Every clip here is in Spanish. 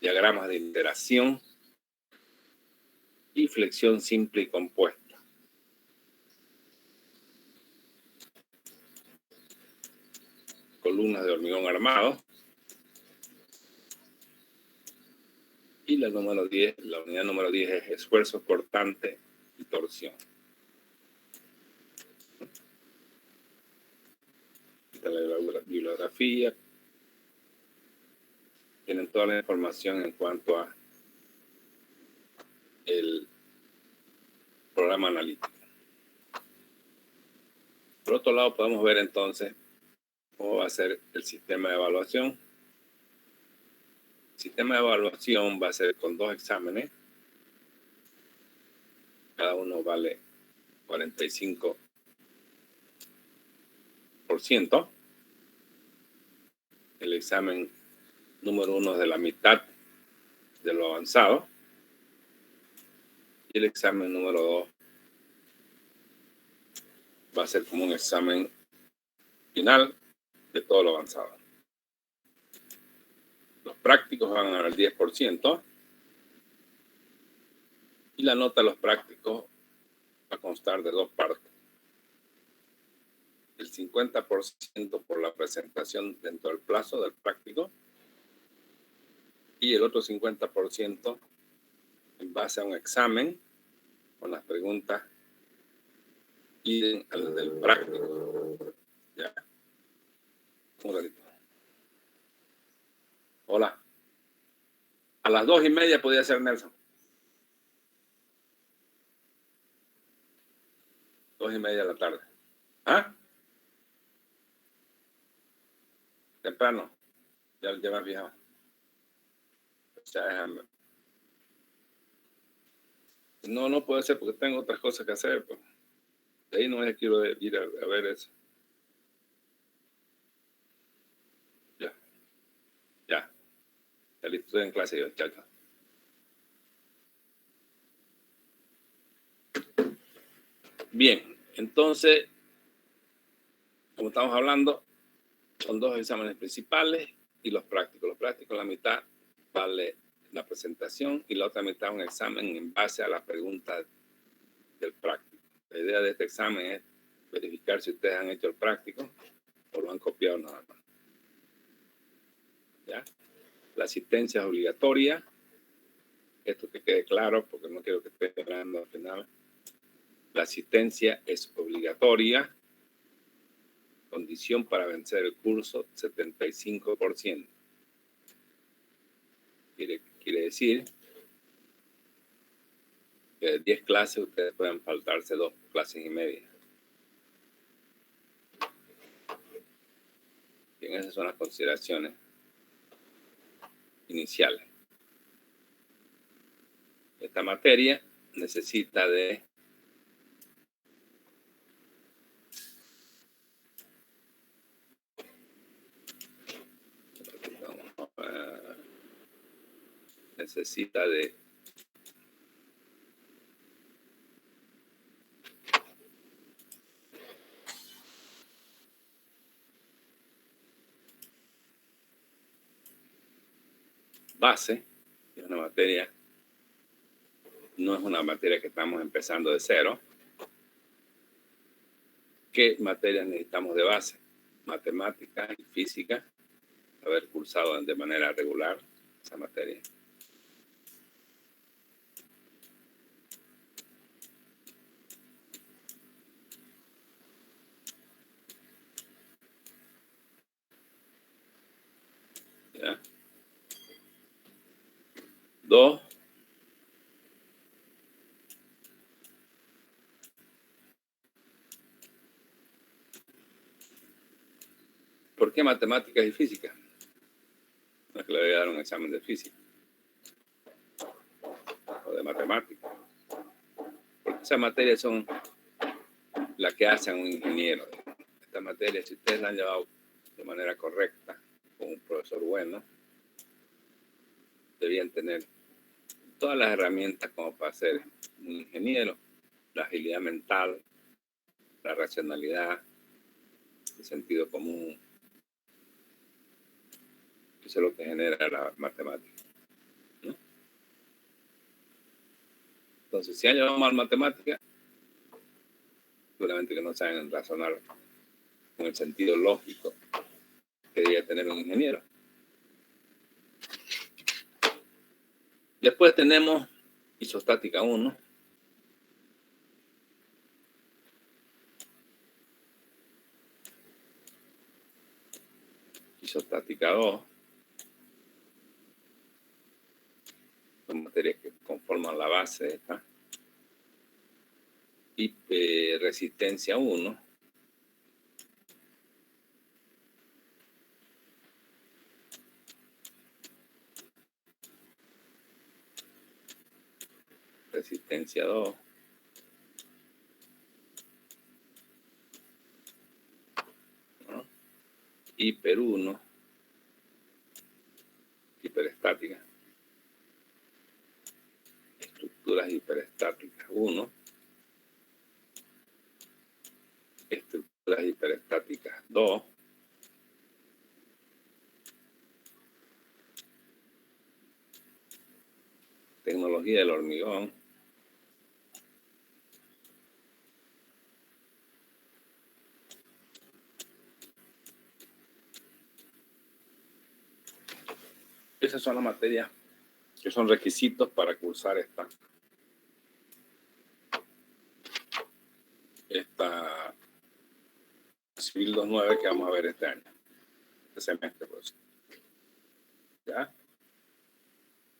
diagramas de interacción y flexión simple y compuesta. Columnas de hormigón armado. Y la número 10, la unidad número 10 es esfuerzo cortante y torsión. Esta es la bibliografía. Tienen toda la información en cuanto a el programa analítico. Por otro lado, podemos ver entonces cómo va a ser el sistema de evaluación. El sistema de evaluación va a ser con 2 exámenes. Cada uno vale 45%. El examen número 1 es de la mitad de lo avanzado. Y el examen número 2 va a ser como un examen final de todo lo avanzado. Los prácticos van a al 10%. Y la nota de los prácticos va a constar de 2 partes. El 50% por la presentación dentro del plazo del práctico y el otro 50% en base a un examen con las preguntas y al del práctico. Ya. Un ratito. Hola. A las 2:30 podía ser Nelson. 2:30 de la tarde. ¿Ah? Temprano. Ya me he fijado. O sea, déjame. No puede ser porque tengo otras cosas que hacer. Pues. De ahí no es que quiero ir a ver eso. Ya listo, estoy en clase yo, chacho. Bien, entonces, como estamos hablando, son 2 exámenes principales y los prácticos. Los prácticos, la mitad vale la presentación y la otra mitad un examen en base a las preguntas del práctico. La idea de este examen es verificar si ustedes han hecho el práctico o lo han copiado nada más. ¿Ya? La asistencia es obligatoria. Esto que quede claro porque no quiero que esté esperando al final. La asistencia es obligatoria. Condición para vencer el curso, 75%. Quiere decir que de 10 clases ustedes pueden faltarse 2 clases y media. Bien, esas son las consideraciones iniciales. Esta materia necesita de base. Es una materia, no es una materia que estamos empezando de cero. ¿Qué materias necesitamos de base? Matemáticas y física, haber cursado de manera regular esa materia. ¿Ya? 2, ¿por qué matemáticas y física? No es que le voy a dar un examen de física o de matemáticas. Porque esas materias son las que hacen un ingeniero. Estas materias, si ustedes las han llevado de manera correcta, con un profesor bueno, debían tener todas las herramientas como para ser un ingeniero. La agilidad mental, la racionalidad, el sentido común. Eso es lo que genera la matemática. Entonces, si han llevado mal matemática, seguramente que no saben razonar con el sentido lógico que debería tener un ingeniero. Después tenemos isostática 1. Isostática 2. Son materias que conforman la base esta. Y resistencia 1. Resistencia 2. ¿No? Hiper 1. Hiperestática. Estructuras hiperestáticas 1. Estructuras hiperestáticas 2. Tecnología del hormigón. Esas son las materias que son requisitos para cursar esta Civil 29 que vamos a ver este año, este semestre, pues. ¿Ya?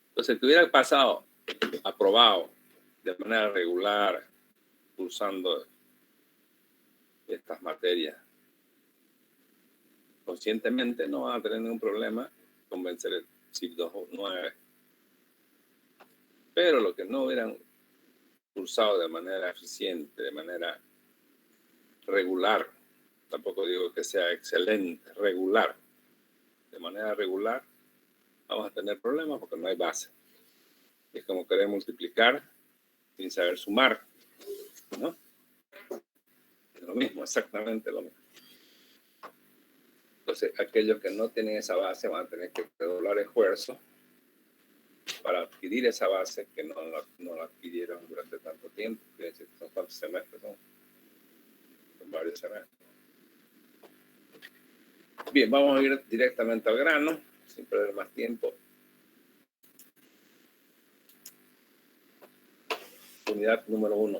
Entonces, que hubiera pasado, aprobado de manera regular, cursando estas materias conscientemente, no van a tener ningún problema con vencer el Civil 29. Pero lo que no hubieran cursado de manera eficiente, de manera regular, tampoco digo que sea excelente, regular, de manera regular, vamos a tener problemas porque no hay base. Es como querer multiplicar sin saber sumar, ¿no? Es lo mismo, exactamente lo mismo. Entonces, aquellos que no tienen esa base van a tener que redoblar esfuerzo para adquirir esa base que no la adquirieron durante tanto tiempo. ¿Son cuántos semestres? Son varios semestres. Bien, vamos a ir directamente al grano, sin perder más tiempo. Unidad número 1.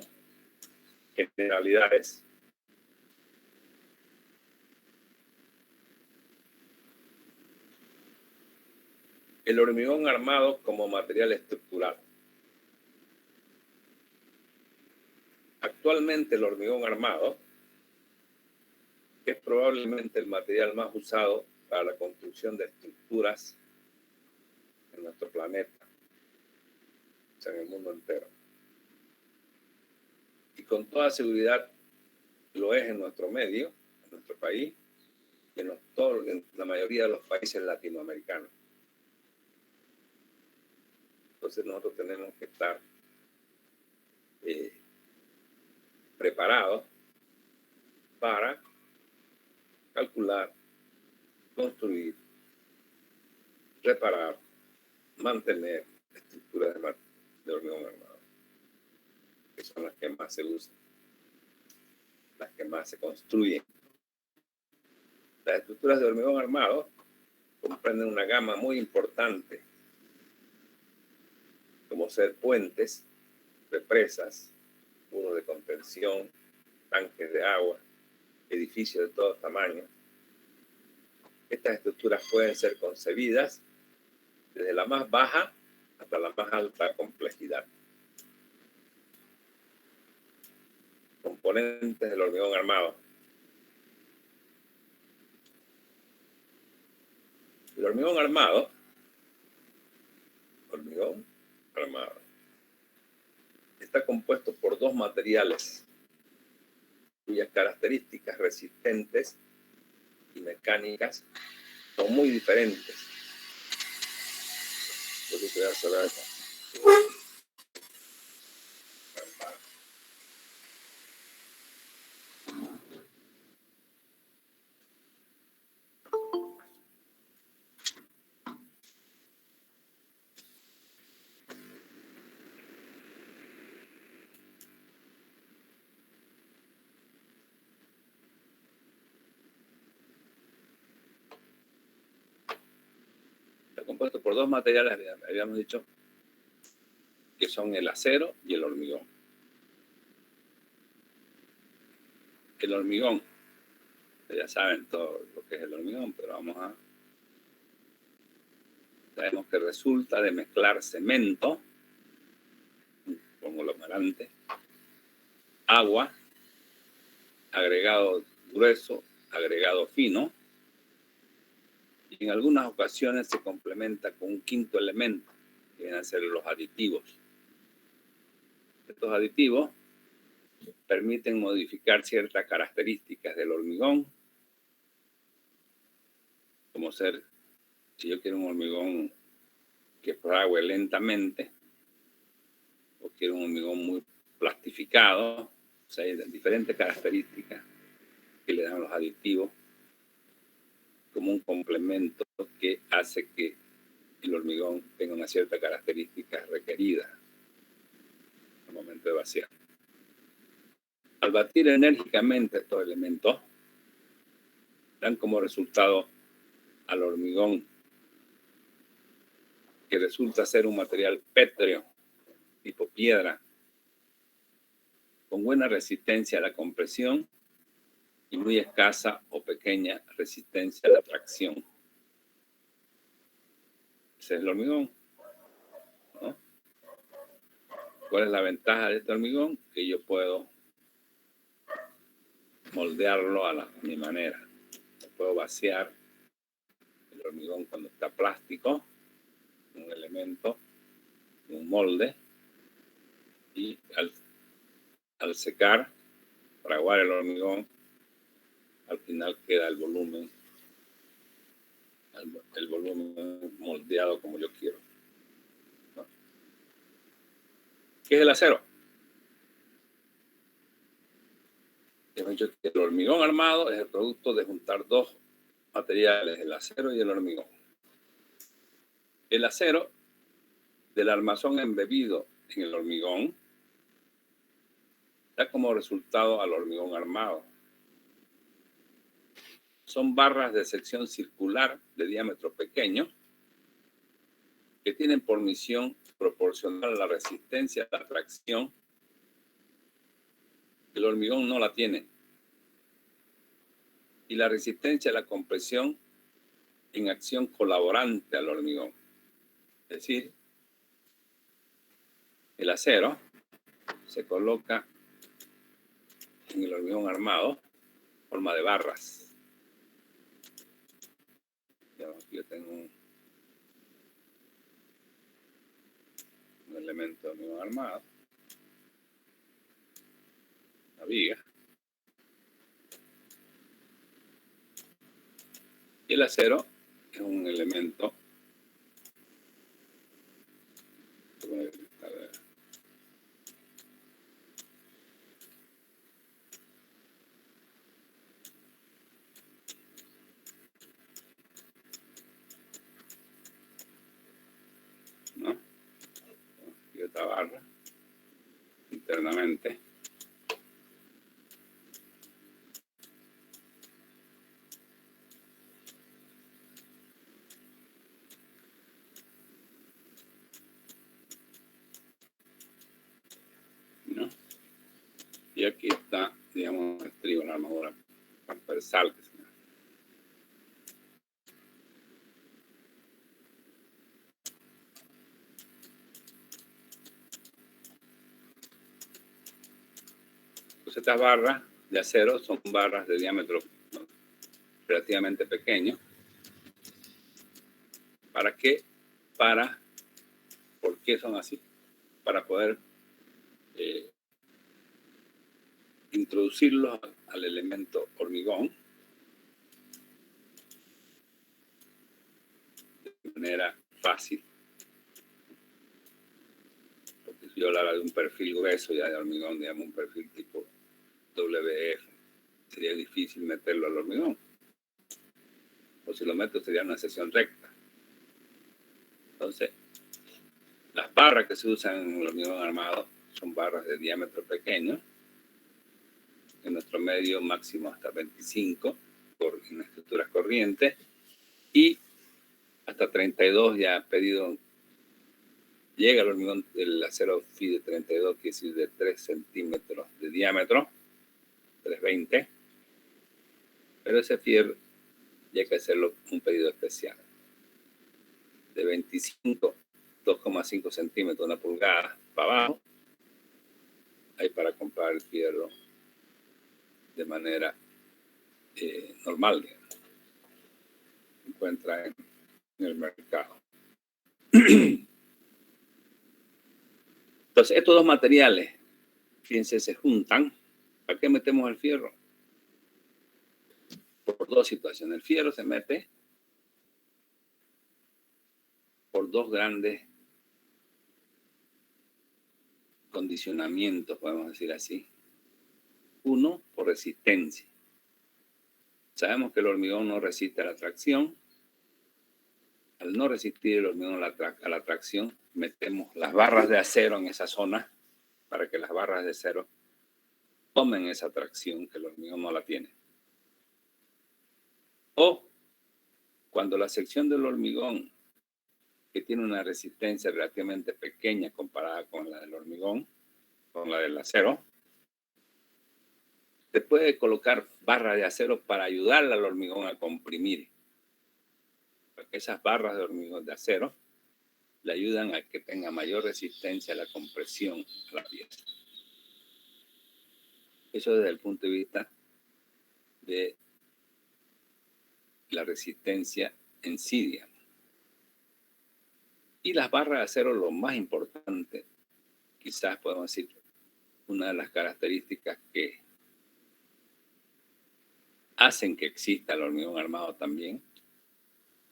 Generalidades. El hormigón armado como material estructural. Actualmente el hormigón armado es probablemente el material más usado para la construcción de estructuras en nuestro planeta, o sea, en el mundo entero. Y con toda seguridad lo es en nuestro medio, en nuestro país, y en la mayoría de los países latinoamericanos. Entonces nosotros tenemos que estar preparados para calcular, construir, reparar, mantener estructuras de hormigón armado, que son las que más se usan, las que más se construyen. Las estructuras de hormigón armado comprenden una gama muy importante, como ser puentes, represas, muros de contención, tanques de agua, edificios de todo tamaño. Estas estructuras pueden ser concebidas desde la más baja hasta la más alta complejidad. Componentes del hormigón armado. El hormigón armado está compuesto por dos materiales cuyas características resistentes y mecánicas son muy diferentes. compuesto por dos materiales, habíamos dicho, que son el acero y el hormigón. El hormigón, ya saben todo lo que es el hormigón, pero sabemos que resulta de mezclar cemento, conglomerante, agua, agregado grueso, agregado fino, y en algunas ocasiones se complementa con un quinto elemento, que vienen a ser los aditivos. Estos aditivos permiten modificar ciertas características del hormigón, como ser, si yo quiero un hormigón que fragüe lentamente, o quiero un hormigón muy plastificado, o sea, hay diferentes características que le dan los aditivos como un complemento que hace que el hormigón tenga una cierta característica requerida al momento de vaciar. Al batir enérgicamente estos elementos, dan como resultado al hormigón, que resulta ser un material pétreo, tipo piedra, con buena resistencia a la compresión y muy escasa o pequeña resistencia a la tracción. Ese es el hormigón, ¿no? ¿Cuál es la ventaja de este hormigón? Que yo puedo moldearlo a mi manera. Puedo vaciar el hormigón cuando está plástico, un elemento, un molde, y al secar, fraguar el hormigón, al final queda el volumen moldeado como yo quiero, ¿no? ¿Qué es el acero? Hemos dicho que el hormigón armado es el producto de juntar dos materiales, el acero y el hormigón. El acero del armazón embebido en el hormigón da como resultado al hormigón armado. Son barras de sección circular de diámetro pequeño que tienen por misión proporcionar la resistencia a la tracción. El hormigón no la tiene. Y la resistencia a la compresión en acción colaborante al hormigón. Es decir, el acero se coloca en el hormigón armado en forma de barras. Yo tengo un elemento de hormigón armado, una viga, y el acero es un elemento, ¿no? Y otra barra internamente. ¿No? Y aquí está, digamos, el trigo, la armadura transversal que se llama. Pues estas barras de acero son barras de diámetro, ¿no?, relativamente pequeño. ¿Para qué? ¿Por qué son así? Para poder introducirlos al elemento hormigón de manera fácil. Porque si yo hablara de un perfil grueso ya de hormigón, digamos un perfil tipo WF, sería difícil meterlo al hormigón. O si lo meto sería una sección recta. Entonces, las barras que se usan en el hormigón armado son barras de diámetro pequeño, en nuestro medio máximo hasta 25 en estructuras corrientes, y hasta 32 ya pedido. Llega el hormigón, el acero FIDE 32, que es de 3 centímetros de diámetro, 320. Pero ese fierro ya hay que hacerlo un pedido especial. De 25, 2,5 centímetros, una pulgada para abajo, hay para comprar el fierro de manera normal, digamos. Se encuentra en el mercado. Entonces, estos dos materiales, fíjense, se juntan. ¿Para qué metemos el fierro? Por dos situaciones. El fierro se mete por dos grandes condicionamientos, podemos decir así. Uno, por resistencia. Sabemos que el hormigón no resiste a la tracción. Al no resistir el hormigón a la tracción, metemos las barras de acero en esa zona para que las barras de acero tomen esa tracción que el hormigón no la tiene. O cuando la sección del hormigón, que tiene una resistencia relativamente pequeña comparada con la del hormigón, con la del acero, se puede colocar barras de acero para ayudarle al hormigón a comprimir. Porque esas barras de hormigón de acero le ayudan a que tenga mayor resistencia a la compresión a la pieza. Eso desde el punto de vista de la resistencia en sí, digamos. Y las barras de acero, lo más importante, quizás podemos decir, una de las características que hacen que exista el hormigón armado también,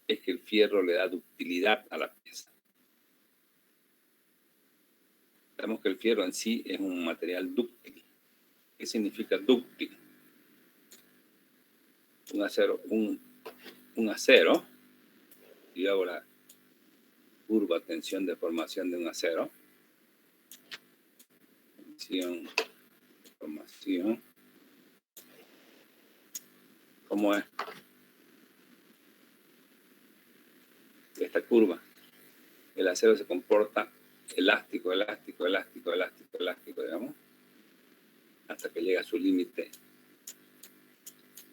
es que el fierro le da ductilidad a la pieza. Sabemos que el fierro en sí es un material dúctil. ¿Qué significa dúctil? Un acero, yo hago la curva tensión de formación de un acero. Tensión, formación. ¿Cómo es? Esta curva. El acero se comporta elástico, elástico, elástico, elástico, elástico, digamos, hasta que llega a su límite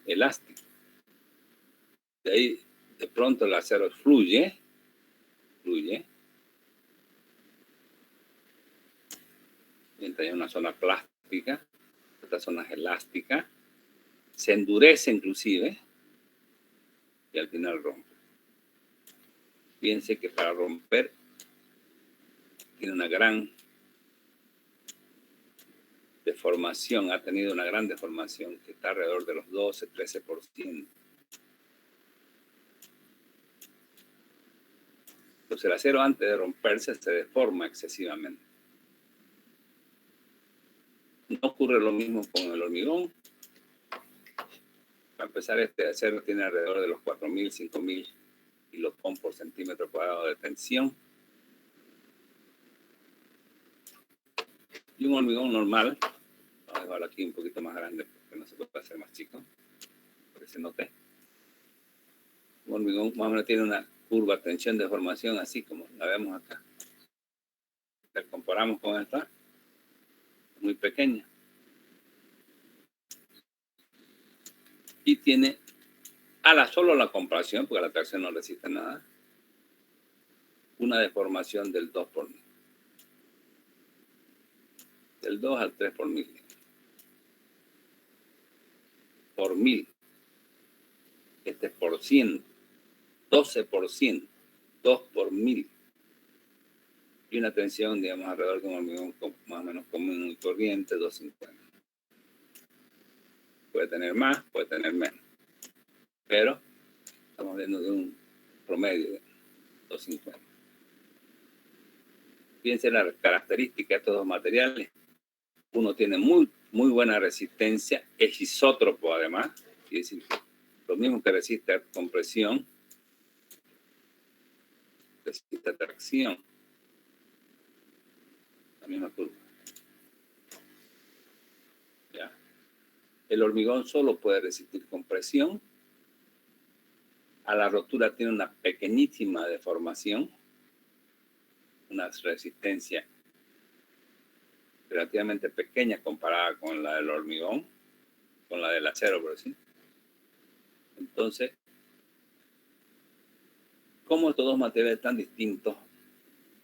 elástico. De ahí, de pronto, el acero fluye. Mientras hay una zona plástica, esta zona es elástica, se endurece inclusive y al final rompe. Fíjense que para romper tiene una gran deformación, ha tenido una gran deformación que está alrededor de los 12-13%. Entonces el acero antes de romperse se deforma excesivamente. No ocurre lo mismo con el hormigón. Para empezar, este acero tiene alrededor de los 4.000, 5.000 kilopon por centímetro cuadrado de tensión. Y un hormigón normal, vamos a dejarlo aquí un poquito más grande porque no se puede hacer más chico, porque se note. Un hormigón más o menos tiene una curva de tensión de formación así como la vemos acá. La comparamos con esta, muy pequeña. Y tiene solo la comparación, porque la tracción no resiste nada, una deformación del 2 por 1000. Del 2 al 3 por 1000. Por 1000. Este es por 100. 12%. 2 por 1000. Y una tensión, digamos, alrededor de un hormigón más o menos común y corriente, 250. Puede tener más, puede tener menos. Pero estamos viendo de un promedio de 250. Fíjense las características de estos dos materiales. Uno tiene muy buena resistencia, es isótropo además, es decir, lo mismo que resiste a compresión, resiste a tracción. La misma curva. ¿Ya? El hormigón solo puede resistir compresión a la rotura tiene una pequeñísima deformación, una resistencia relativamente pequeña comparada con la del hormigón, con la del acero, por decir. Entonces, ¿cómo estos dos materiales tan distintos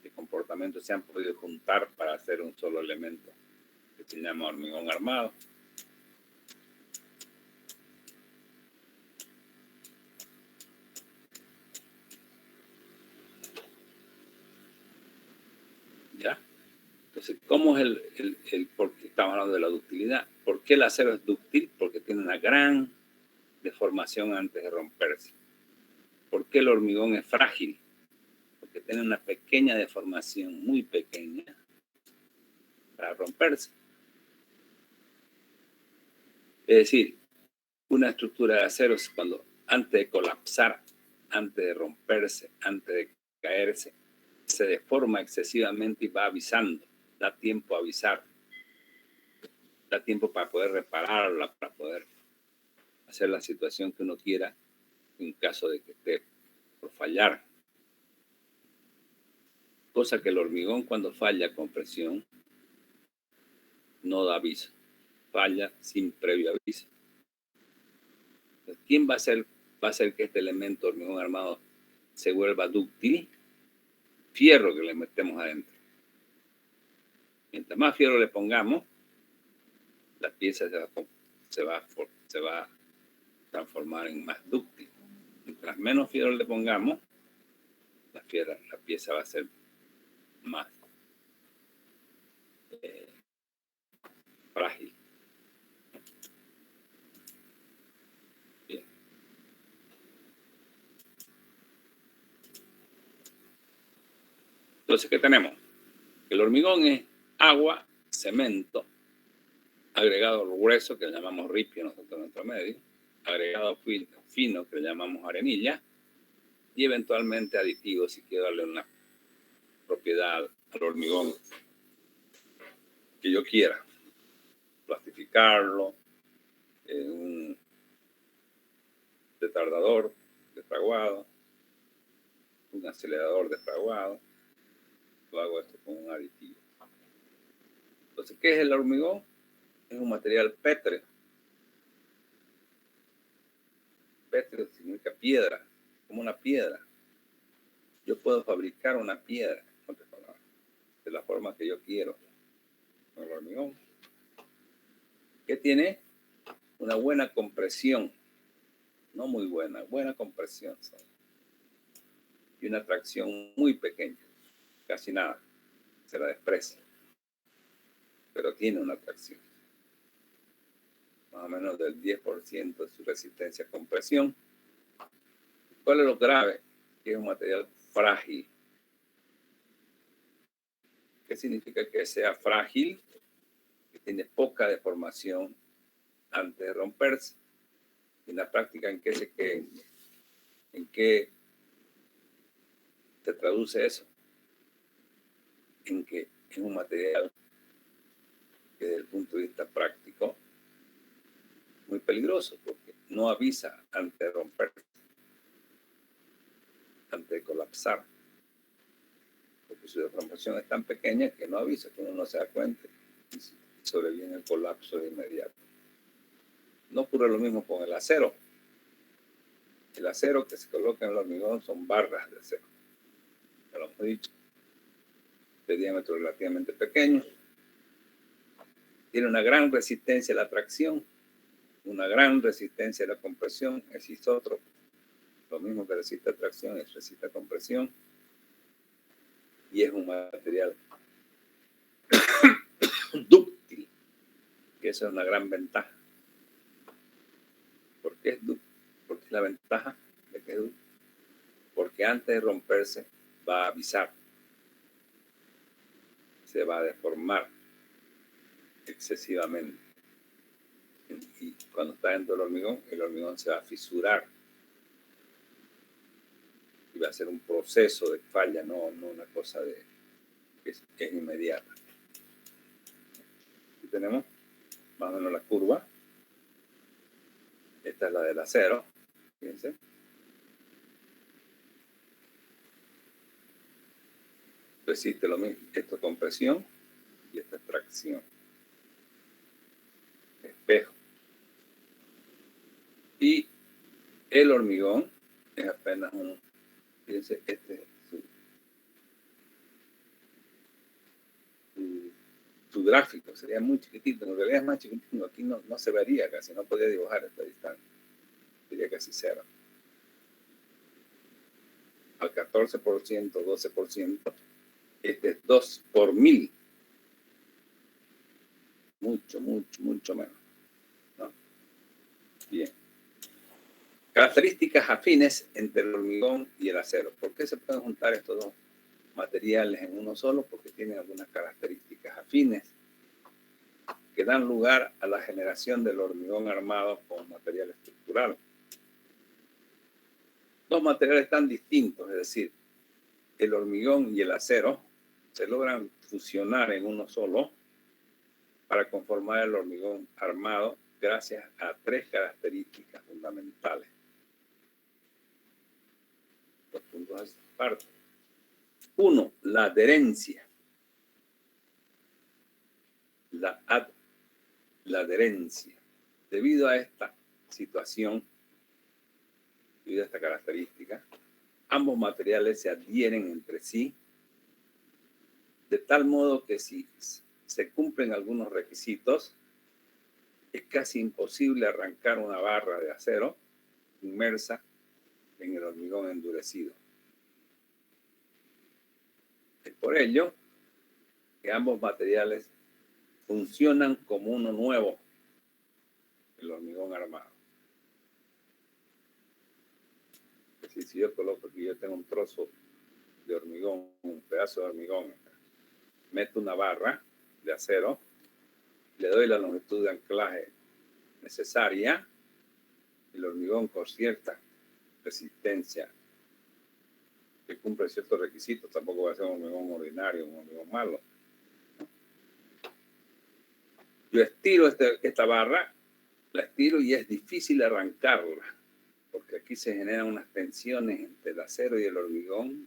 de comportamiento se han podido juntar para hacer un solo elemento que se llama hormigón armado? ¿Ya? Entonces, ¿cómo es porque estamos hablando de la ductilidad? ¿Por qué el acero es dúctil? Porque tiene una gran deformación antes de romperse. ¿Por qué el hormigón es frágil? Porque tiene una pequeña deformación, muy pequeña, para romperse. Es decir, una estructura de acero es cuando antes de colapsar, antes de romperse, antes de caerse, se deforma excesivamente y va avisando. Da tiempo a avisar. Da tiempo para poder repararla, para poder hacer la situación que uno quiera en caso de que esté por fallar. Cosa que el hormigón, cuando falla con presión, no da aviso. Falla sin previo aviso. Entonces, ¿quién va a hacer que este elemento hormigón armado se vuelva dúctil? Fierro que le metemos adentro. Mientras más fierro le pongamos, la pieza se va a transformar en más dúctil. Mientras menos fierro le pongamos, la pieza va a ser más frágil. Bien. Entonces, ¿qué tenemos? El hormigón es agua, cemento, agregado grueso, que le llamamos ripio nosotros en nuestro medio, agregado fino, que le llamamos arenilla, y eventualmente aditivos, si quiero darle una propiedad al hormigón que yo quiera. Plastificarlo, un retardador defraguado, un acelerador defraguado. Yo hago esto con un aditivo. Entonces, ¿qué es el hormigón? Es un material pétreo. Pétreo significa piedra, como una piedra. Yo puedo fabricar una piedra, de la forma que yo quiero, con el hormigón, que tiene una buena compresión, no muy buena, buena compresión, y una tracción muy pequeña, casi nada, se la desprecia, pero tiene una tracción, más o menos del 10% de su resistencia a compresión. ¿Cuál es lo grave? Que es un material frágil. ¿Qué significa que sea frágil? Que tiene poca deformación antes de romperse. En la práctica, ¿en qué se traduce eso? En que es un material que desde el punto de vista práctico muy peligroso, porque no avisa antes de romperse, antes de colapsar, porque su deformación es tan pequeña que no avisa, que uno no se da cuenta y sobreviene el colapso de inmediato. No ocurre lo mismo con el acero. El acero que se coloca en el hormigón son barras de acero, ya lo hemos dicho, de diámetro relativamente pequeño. Tiene una gran resistencia a la tracción, una gran resistencia a la compresión, es isótropo. Lo mismo que resiste a tracción, es resiste a compresión. Y es un material dúctil, que esa es una gran ventaja. ¿Por qué es dúctil? ¿Por qué es la ventaja de que es dúctil? Porque antes de romperse va a avisar, se va a deformar excesivamente. Y cuando está dentro del hormigón, el hormigón se va a fisurar y va a ser un proceso de falla, no una cosa que es inmediata. Aquí tenemos más o menos la curva. Esta es la del acero, fíjense. existe lo mismo. Esto es compresión y esto es tracción. Espejo. Y el hormigón es apenas un, fíjense, este es su gráfico, sería muy chiquitito, en realidad es más chiquitito, aquí no se vería casi, no podía dibujar esta distancia, sería casi cero. Al 14%, 12%, este es 2 por 1000. Mucho menos, ¿no? Bien. Características afines entre el hormigón y el acero. ¿Por qué se pueden juntar estos dos materiales en uno solo? Porque tienen algunas características afines que dan lugar a la generación del hormigón armado con material estructural. Dos materiales tan distintos, es decir, el hormigón y el acero, se logran fusionar en uno solo para conformar el hormigón armado gracias a tres características fundamentales. Los puntos de parte. Uno, la adherencia. La adherencia. Debido a esta situación, debido a esta característica, ambos materiales se adhieren entre sí de tal modo que si se cumplen algunos requisitos, es casi imposible arrancar una barra de acero inmersa en el hormigón endurecido. Es por ello que ambos materiales funcionan como uno nuevo, el hormigón armado. Es decir, si yo coloco aquí, yo tengo un trozo de hormigón, un pedazo de hormigón, meto una barra de acero, le doy la longitud de anclaje necesaria, el hormigón con cierta resistencia que cumple ciertos requisitos, tampoco va a ser un hormigón ordinario, un hormigón malo. Yo estiro esta barra, la estiro y es difícil arrancarla, porque aquí se generan unas tensiones entre el acero y el hormigón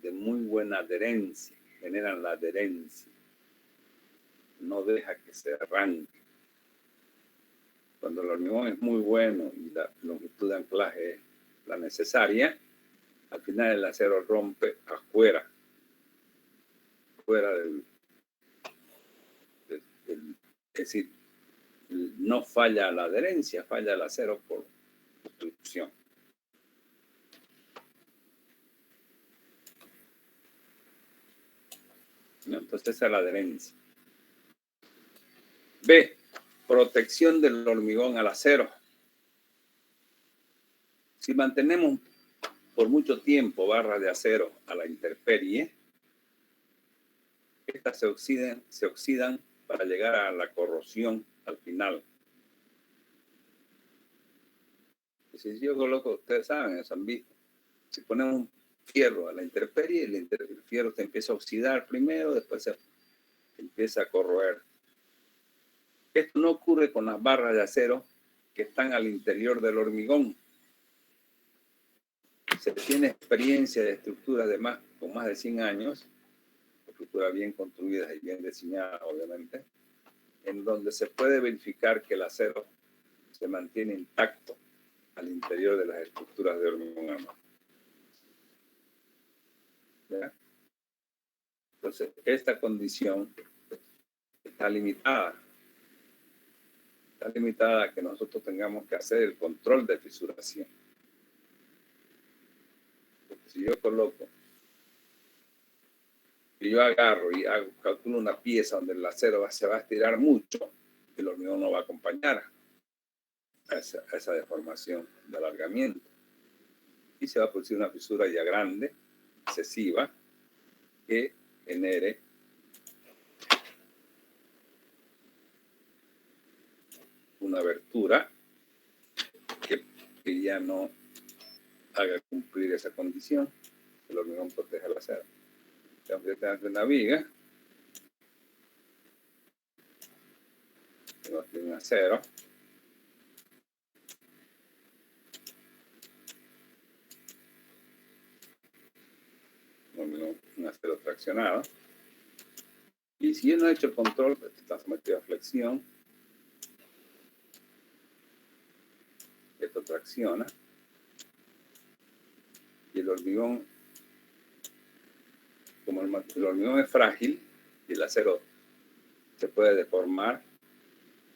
de muy buena adherencia, que generan la adherencia. No deja que se arranque. Cuando el hormigón es muy bueno y la longitud de anclaje es la necesaria, al final el acero rompe afuera es decir, no falla la adherencia, falla el acero por obstrucción. ¿No? Entonces esa es la adherencia. B, protección del hormigón al acero. Si mantenemos por mucho tiempo barras de acero a la intemperie, estas se oxidan para llegar a la corrosión al final. Si yo coloco, ustedes saben, eso han visto, si ponemos un fierro a la intemperie, el fierro se empieza a oxidar primero, después se empieza a corroer. Esto no ocurre con las barras de acero que están al interior del hormigón. Se tiene experiencia de estructuras con más de 100 años, estructuras bien construidas y bien diseñadas, obviamente, en donde se puede verificar que el acero se mantiene intacto al interior de las estructuras de hormigón armado. ¿Ya? Entonces, esta condición está limitada. Está limitada a que nosotros tengamos que hacer el control de fisuración. Porque si yo coloco, y yo agarro y calculo una pieza donde el acero se va a estirar mucho, el hormigón no va a acompañar a esa deformación de alargamiento. Y se va a producir una fisura ya grande, excesiva, que genere una abertura que ya no haga cumplir esa condición. El hormigón protege el acero. Tengo que tener una viga. Tengo aquí un acero. un acero traccionado. Y si yo no he hecho el control, está sometido a flexión. Esto tracciona. Y el hormigón, como el hormigón es frágil y el acero se puede deformar,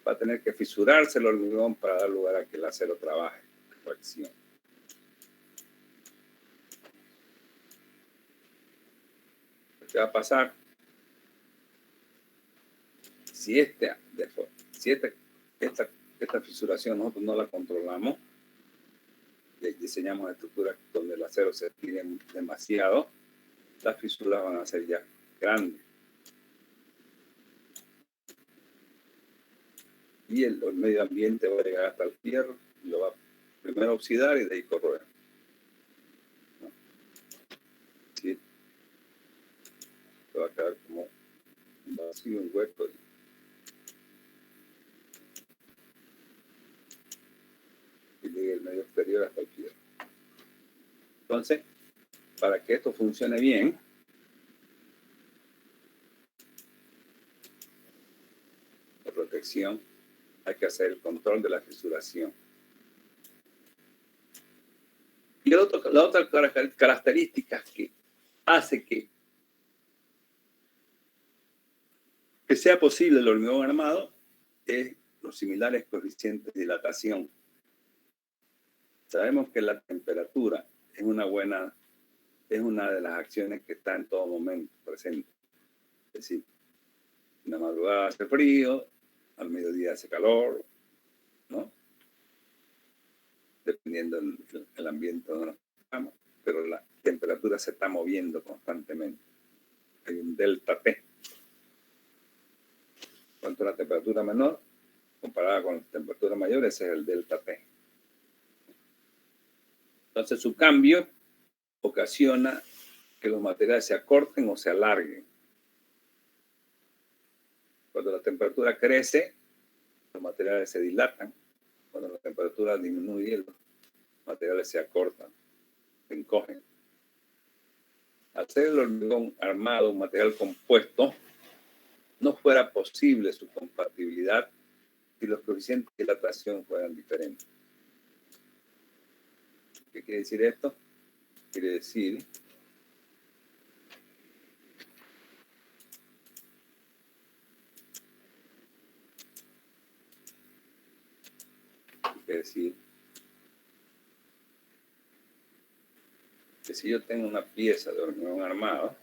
va a tener que fisurarse el hormigón para dar lugar a que el acero trabaje. Fracción. ¿Qué va a pasar? Si esta fisuración nosotros no la controlamos, diseñamos estructuras donde el acero se estire demasiado, las fisuras van a ser ya grandes. Y el medio ambiente va a llegar hasta el fierro y lo va a primero oxidar y de ahí corroer. ¿No? ¿Sí? Va a quedar como un vacío, un hueco. Y llegue el medio exterior hasta el fierro. Entonces, para que esto funcione bien, la protección, hay que hacer el control de la fisuración. Y la otra característica que hace que sea posible el hormigón armado es los similares coeficientes de dilatación. Sabemos que la temperatura es una de las acciones que está en todo momento presente. Es decir, en la madrugada hace frío, al mediodía hace calor, ¿no? Dependiendo del ambiente donde nos estamos, pero la temperatura se está moviendo constantemente. Hay un delta T. Cuanto la temperatura menor, comparada con la temperatura mayor, ese es el delta T. Entonces, su cambio ocasiona que los materiales se acorten o se alarguen. Cuando la temperatura crece, los materiales se dilatan. Cuando la temperatura disminuye, los materiales se acortan, se encogen. Al ser el hormigón armado un material compuesto, no fuera posible su compatibilidad si los coeficientes de dilatación fueran diferentes. ¿Qué quiere decir esto? Quiere decir que si yo tengo una pieza de hormigón armado,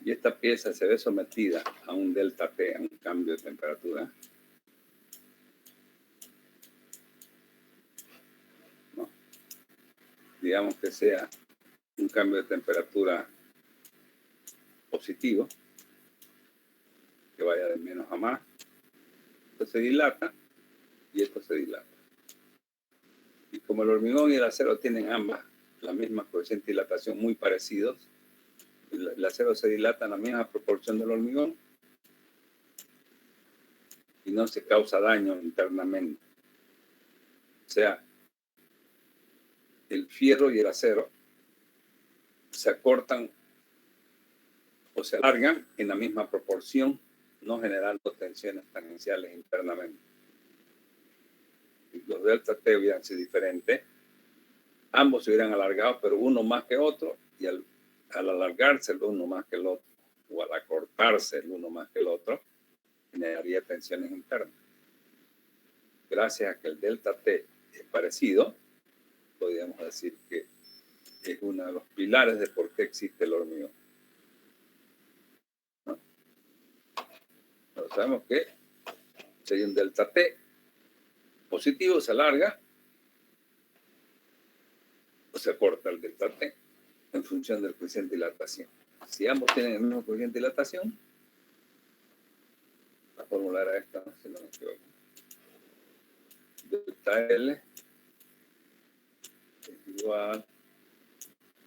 y esta pieza se ve sometida a un delta T, a un cambio de temperatura, ¿no? Digamos que sea un cambio de temperatura positivo, que vaya de menos a más, esto se dilata y esto se dilata. Y como el hormigón y el acero tienen ambas la misma coeficiente de dilatación muy parecidos, el acero se dilata en la misma proporción del hormigón y no se causa daño internamente. O sea, el fierro y el acero se acortan o se alargan en la misma proporción, no generando tensiones tangenciales internamente. Los delta T hubieran sido diferentes, ambos se hubieran alargado, pero uno más que otro, y al alargarse el uno más que el otro, o al acortarse el uno más que el otro, generaría tensiones internas. Gracias a que el delta T es parecido, podríamos decir que es uno de los pilares de por qué existe el hormigón. ¿No? Pero sabemos que si hay un delta T positivo, se alarga o se acorta el delta T en función del coeficiente de dilatación. Si ambos tienen el mismo coeficiente de dilatación, la fórmula era esta, si no me equivoco. Delta L es igual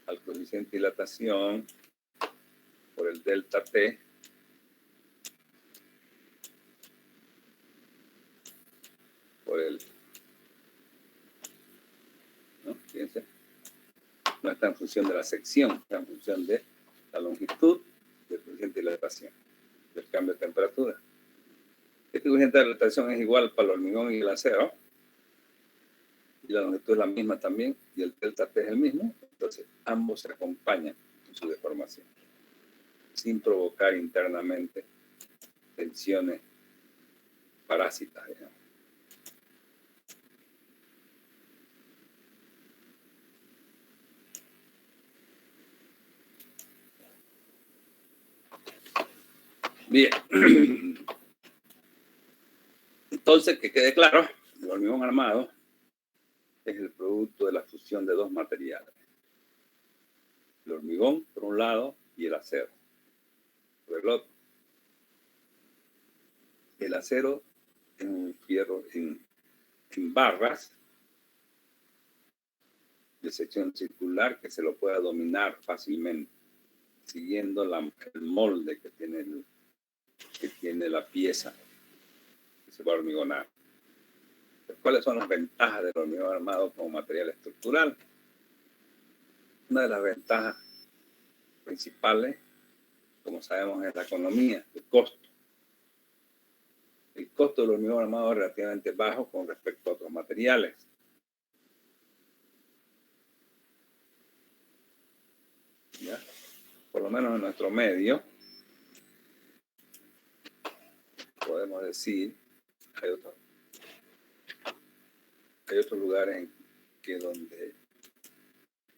al coeficiente de dilatación por el delta T por el, ¿no? Fíjense, no está en función de la sección, está en función de la longitud del coeficiente de dilatación, del cambio de temperatura. Este coeficiente de dilatación es igual para el hormigón y el acero, y la longitud es la misma también, y el delta T es el mismo, entonces ambos se acompañan en su deformación, sin provocar internamente tensiones parásitas, digamos. Bien. Entonces, que quede claro, el hormigón armado es el producto de la fusión de dos materiales. El hormigón, por un lado, y el acero, por el otro. El acero es un fierro en barras de sección circular que se lo pueda dominar fácilmente, siguiendo el molde que tiene la pieza que se va a hormigonar. ¿Cuáles son las ventajas del hormigón armado como material estructural? Una de las ventajas principales, como sabemos, es la economía, el costo. El costo del hormigón armado es relativamente bajo con respecto a otros materiales. ¿Ya? Por lo menos en nuestro medio, podemos decir, hay otros lugares en que donde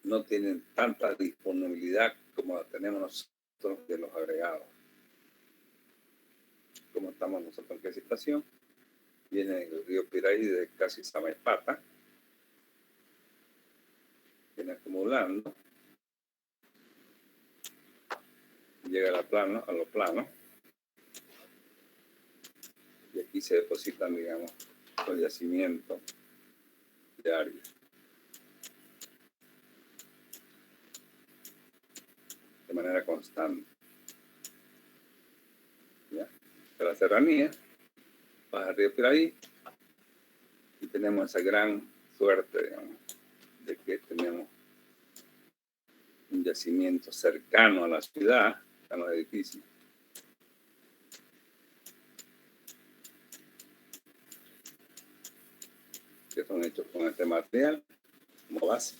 no tienen tanta disponibilidad como la tenemos nosotros de los agregados. Como estamos nosotros en qué situación, viene el río Piraí de casi Samaipata, viene acumulando, llega a los planos, y aquí se depositan, digamos, los yacimientos de área. De manera constante. ¿Ya? De la serranía, baja el río Piraí, y tenemos esa gran suerte, digamos, de que tenemos un yacimiento cercano a la ciudad, a los edificios. Que son hechos con este material como base,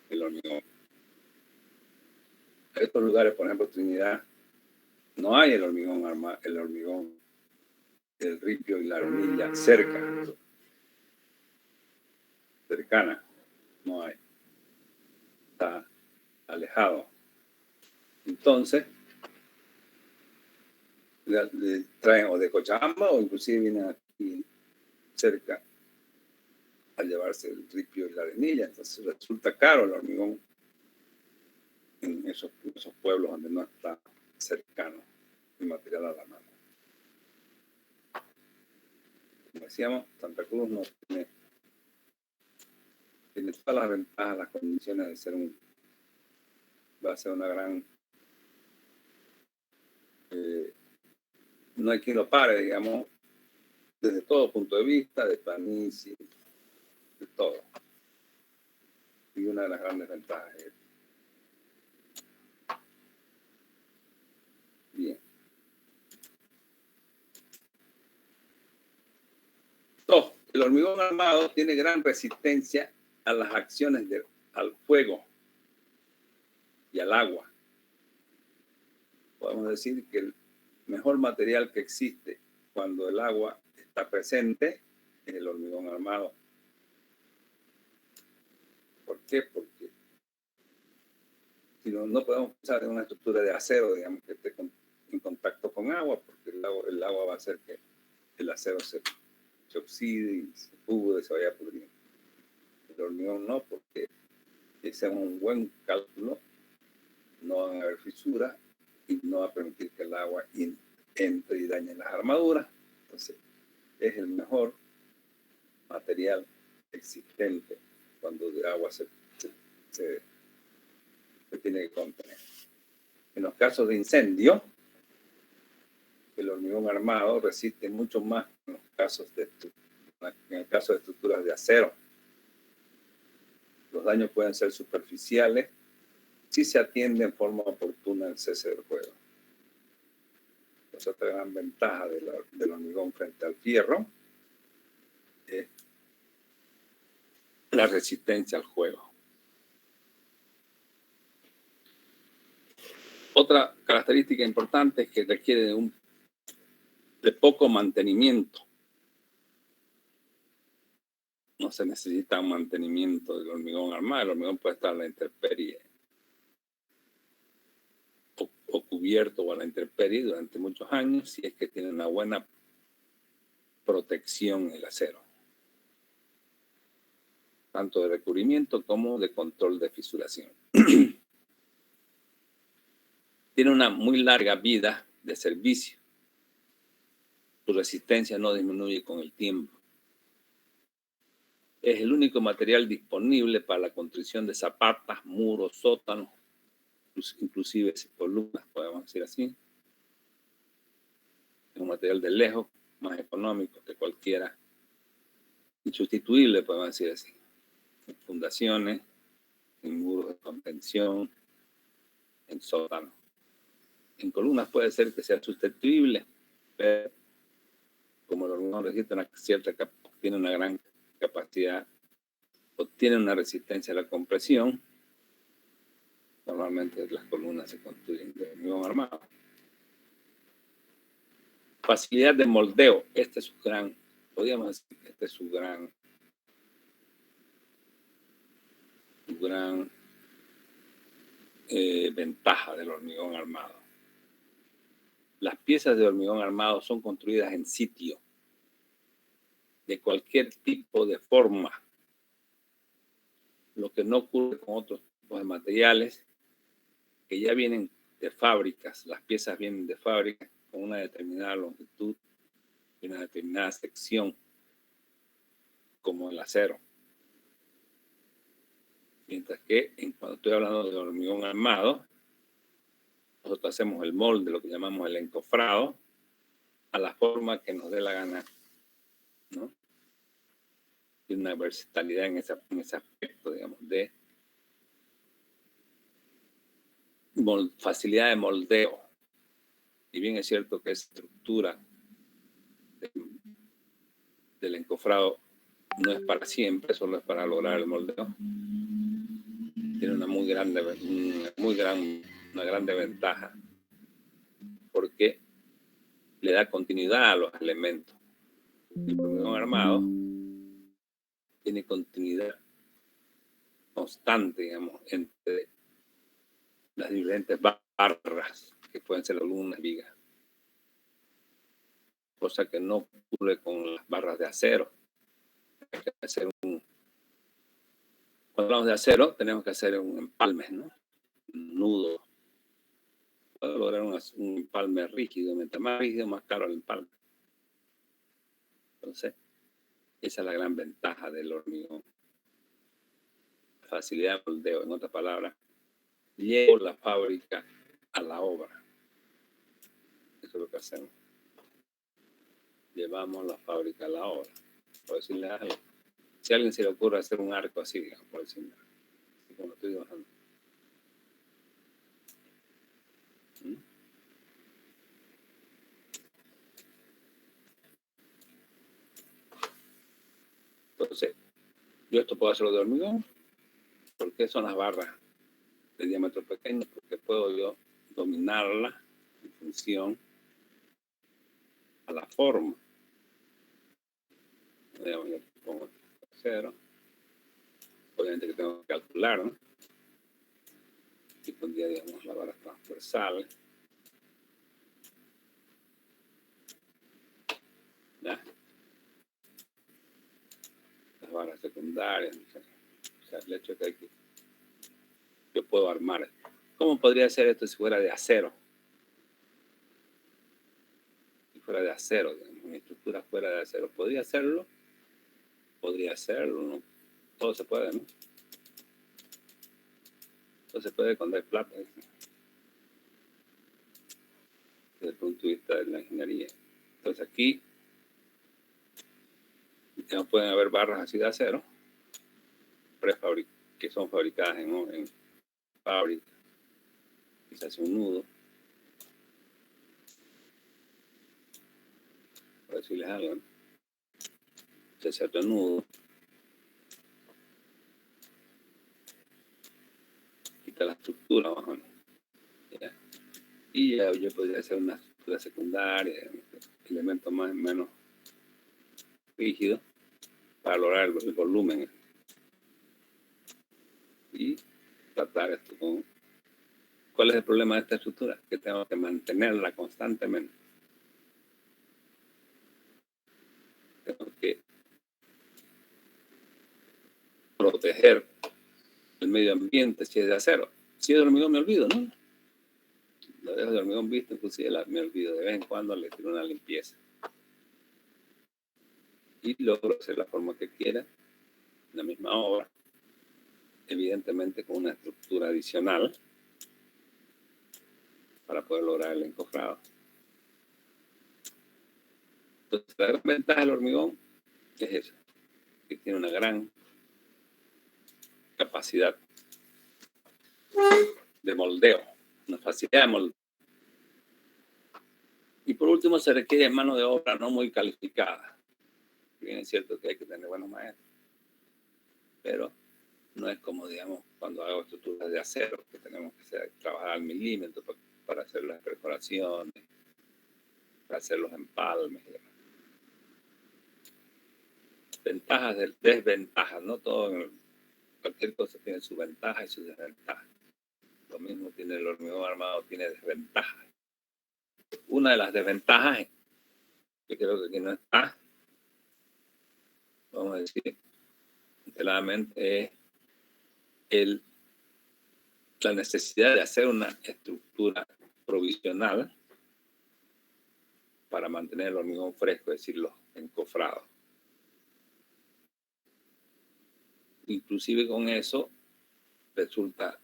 el hormigón. En estos lugares, por ejemplo, Trinidad, no hay el hormigón el ripio y la armilla cercana, no hay. Está alejado. Entonces, le traen o de Cochabamba o inclusive vienen aquí cerca a llevarse el ripio y la arenilla. Entonces resulta caro el hormigón en esos pueblos donde no está cercano el material a la mano. Como decíamos, Santa Cruz no tiene todas las ventajas, las condiciones de ser va a ser una gran, no hay quien lo pare, digamos, desde todo punto de vista, de planicie, de todo. Y una de las grandes ventajas es bien. Dos, el hormigón armado tiene gran resistencia a las acciones al fuego y al agua. Podemos decir que el mejor material que existe cuando el agua está presente es el hormigón armado. ¿Por qué? Porque si no podemos pensar en una estructura de acero, digamos, que esté en contacto con agua, porque el agua va a hacer que el acero se oxide y se pudre, se vaya pudriendo. El hormigón no, porque si hacemos un buen cálculo, no van a haber fisuras y no va a permitir que el agua entre y dañe las armaduras. Entonces, es el mejor material existente cuando de agua se que tiene que contener. En los casos de incendio, el hormigón armado resiste mucho más en el caso de estructuras de acero. Los daños pueden ser superficiales si se atiende en forma oportuna el cese del fuego. Es otra gran ventaja del hormigón frente al fierro es la resistencia al fuego. Otra característica importante es que requiere de poco mantenimiento. No se necesita un mantenimiento del hormigón armado. El hormigón puede estar a la intemperie o cubierto o a la intemperie durante muchos años si es que tiene una buena protección el acero, tanto de recubrimiento como de control de fisuración. Tiene una muy larga vida de servicio. Su resistencia no disminuye con el tiempo. Es el único material disponible para la construcción de zapatas, muros, sótanos, inclusive columnas, podemos decir así. Es un material de lejos más económico que cualquiera, insustituible, podemos decir así. En fundaciones, en muros de contención, en sótanos. En columnas puede ser que sea susceptible, pero como el hormigón resiste tiene una gran capacidad, obtiene una resistencia a la compresión. Normalmente las columnas se construyen de hormigón armado. Facilidad de moldeo. Este es su gran, podríamos decir que este es su gran ventaja del hormigón armado. Las piezas de hormigón armado son construidas en sitio, de cualquier tipo de forma, lo que no ocurre con otros tipos de materiales que ya vienen de fábricas. Las piezas vienen de fábrica con una determinada longitud y una determinada sección, como el acero. Mientras que cuando estoy hablando de hormigón armado, nosotros hacemos el molde, lo que llamamos el encofrado, a la forma que nos dé la gana, ¿no? Tiene una versatilidad en ese aspecto, digamos, de facilidad de moldeo. Y bien es cierto que esa estructura del encofrado no es para siempre, solo es para lograr el moldeo. Tiene una grande ventaja, porque le da continuidad a los elementos. El hormigón armado tiene continuidad constante, digamos, entre las diferentes barras, que pueden ser columnas, vigas, cosa que no ocurre con las barras de acero. Hay que hacer cuando hablamos de acero, tenemos que hacer un empalme, ¿no? Un nudo. Para lograr un empalme rígido. Mientras más rígido, más caro el empalme. Entonces, esa es la gran ventaja del hormigón. Facilidad de moldeo. En otras palabras, llevo la fábrica a la obra. Eso es lo que hacemos. Llevamos la fábrica a la obra. Por decirle algo. Si a alguien se le ocurre hacer un arco así, digamos, por decirle, así como estoy bajando. Entonces, yo esto puedo hacerlo de hormigón. ¿Por qué son las barras de diámetro pequeño? Porque puedo yo dominarla en función a la forma. Yo pongo 0. Obviamente que tengo que calcular, ¿no? Y pondría, digamos, la barra transversal. ¿Ya? Las barras secundarias. O sea, el hecho de que yo puedo armar. ¿Cómo podría ser esto si fuera de acero? Si fuera de acero, digamos, mi estructura fuera de acero. ¿Podría hacerlo? Podría hacerlo, ¿no? Todo se puede, ¿no? Entonces puede esconder plata desde el punto de vista de la ingeniería. Entonces aquí ya pueden haber barras así de acero que son fabricadas en fábrica y se hace un nudo, por decirles algo, ¿no? Se hace otro nudo, quita la estructura más o menos, ¿ya? Y ya yo podría hacer una estructura secundaria, elementos más o menos rígidos para lograr el volumen y tratar esto con... ¿Cuál es el problema de esta estructura? Que tengo que mantenerla constantemente. Tengo que proteger el medio ambiente si es de acero. Si es de hormigón me olvido, ¿no? Lo dejo de hormigón visto, inclusive me olvido. De vez en cuando le tiro una limpieza. Y logro hacer la forma que quiera, la misma obra, evidentemente con una estructura adicional para poder lograr el encofrado. Entonces, la gran ventaja del hormigón es eso, que tiene una gran capacidad de moldeo, una facilidad de moldeo. Y por último, se requiere mano de obra no muy calificada. Bien, es cierto que hay que tener buenos maestros, pero no es como, digamos, cuando hago estructuras de acero, que tenemos que trabajar al milímetro para hacer las perforaciones, para hacer los empalmes. Ventajas, desventajas, ¿no? Cualquier cosa tiene su ventaja y su desventaja. Lo mismo tiene el hormigón armado, tiene desventajas. Una de las desventajas, que creo que aquí no está, vamos a decir, claramente, es la necesidad de hacer una estructura provisional para mantener el hormigón fresco, es decir, los encofrados. Inclusive con eso resulta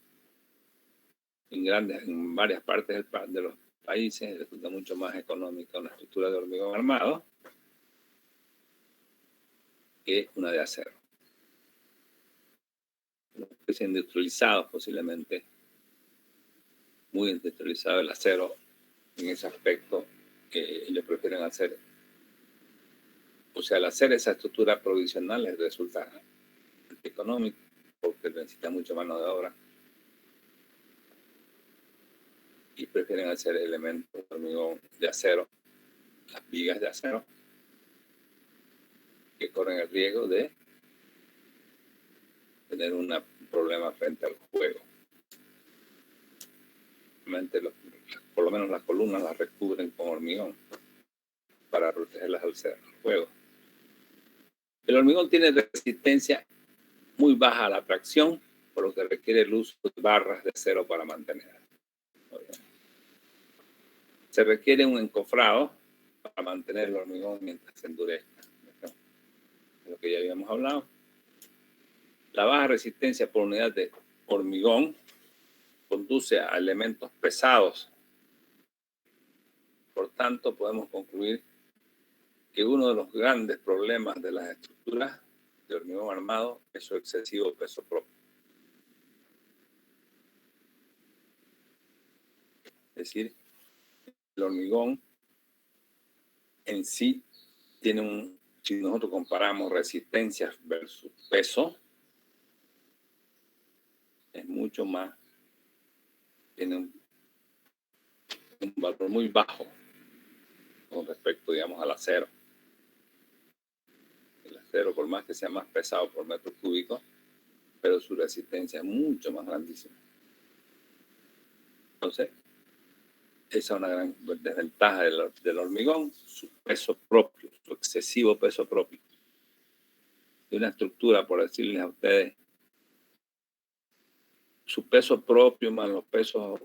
en varias partes de los países resulta mucho más económica una estructura de hormigón armado que una de acero. Los países industrializados, posiblemente muy industrializado el acero en ese aspecto, que ellos prefieren hacer. O sea, al hacer esa estructura provisional les resulta económico porque necesita mucha mano de obra y prefieren hacer elementos de hormigón de acero, las vigas de acero, que corren el riesgo de tener un problema frente al fuego. Por lo menos las columnas las recubren con hormigón para protegerlas al fuego. El hormigón tiene resistencia muy baja a la tracción, por lo que requiere el uso de barras de acero para mantenerla. Se requiere un encofrado para mantener el hormigón mientras se endurezca. De lo que ya habíamos hablado. La baja resistencia por unidad de hormigón conduce a elementos pesados. Por tanto, podemos concluir que uno de los grandes problemas de las estructuras de hormigón armado es su excesivo peso propio. Es decir, el hormigón en sí tiene si nosotros comparamos resistencia versus peso, es mucho más, tiene un valor muy bajo con respecto, digamos, al acero. El acero, por más que sea más pesado por metro cúbico, pero su resistencia es mucho más grandísima. Entonces, esa es una gran desventaja del hormigón, su peso propio, su excesivo peso propio. De una estructura, por decirles a ustedes, su peso propio más los pesos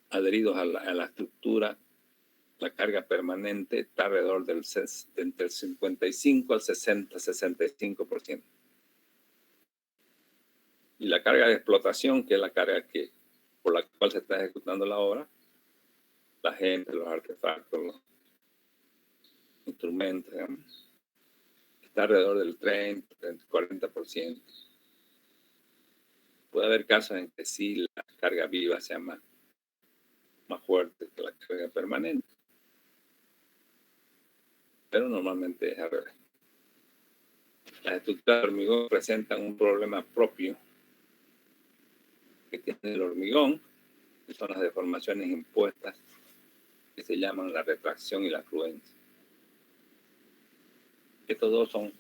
adheridos a la estructura, la carga permanente está alrededor entre el 55 al 60, 65%. Y la carga de explotación, que es la carga por la cual se está ejecutando la obra, la gente, los artefactos, los instrumentos, digamos, está alrededor del 30, 40%. Puede haber casos en que sí la carga viva sea más fuerte que la carga permanente, pero normalmente es al revés. Las estructuras de hormigón presentan un problema propio que tiene el hormigón, que son las deformaciones impuestas, que se llaman la refracción y la fluencia. Estos dos son,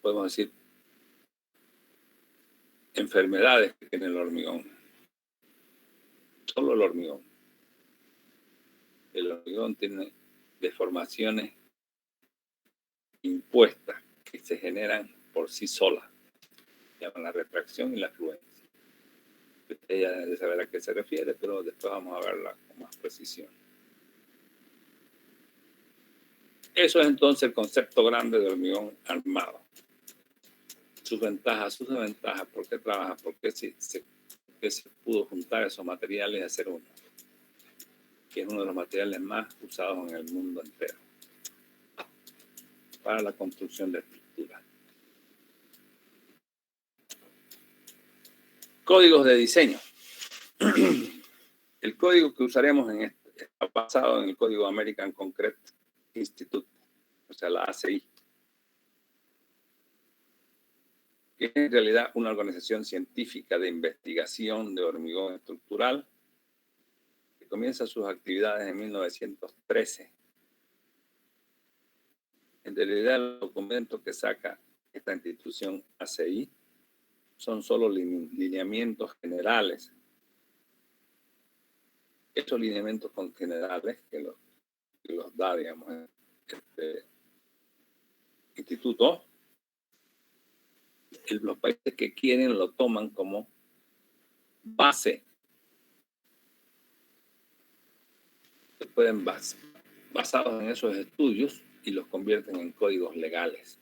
podemos decir, enfermedades que tiene el hormigón. Solo el hormigón. El hormigón tiene deformaciones impuestas que se generan por sí solas. Se llaman la refracción y la fluencia. Usted ya debe saber a qué se refiere, pero después vamos a verla con más precisión. Eso es entonces el concepto grande de hormigón armado. Sus ventajas, sus desventajas, por qué trabaja, por qué se pudo juntar esos materiales y hacer uno, que es uno de los materiales más usados en el mundo entero para la construcción de estructuras. Códigos de diseño. El código que usaremos en este está basado en el código American Concrete Institute, o sea, la ACI, que es en realidad una organización científica de investigación de hormigón estructural que comienza sus actividades en 1913. En realidad, los documentos que saca esta institución ACI son solo lineamientos generales. Estos lineamientos generales que los da, digamos, este instituto, los países que quieren lo toman como base. Se pueden basados en esos estudios y los convierten en códigos legales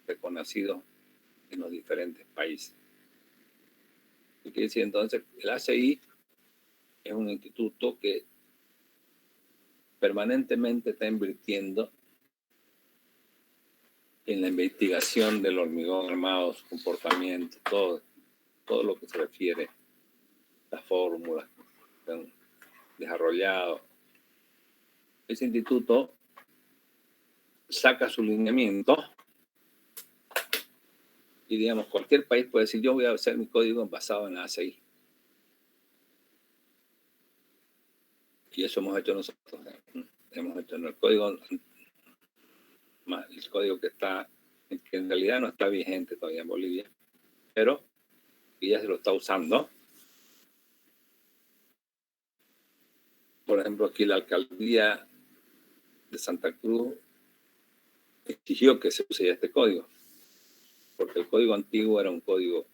reconocidos en los diferentes países. ¿Qué quiere decir entonces? El ACI es un instituto que permanentemente está invirtiendo en la investigación del hormigón armado, su comportamiento, todo lo que se refiere a las fórmulas que han desarrollado. Ese instituto saca su lineamiento y, digamos, cualquier país puede decir, yo voy a hacer mi código basado en la ACI. Y eso hemos hecho nosotros. Hemos hecho el código que está, que en realidad no está vigente todavía en Bolivia, pero que ya se lo está usando. Por ejemplo, aquí la alcaldía de Santa Cruz exigió que se use este código, porque el código antiguo era un código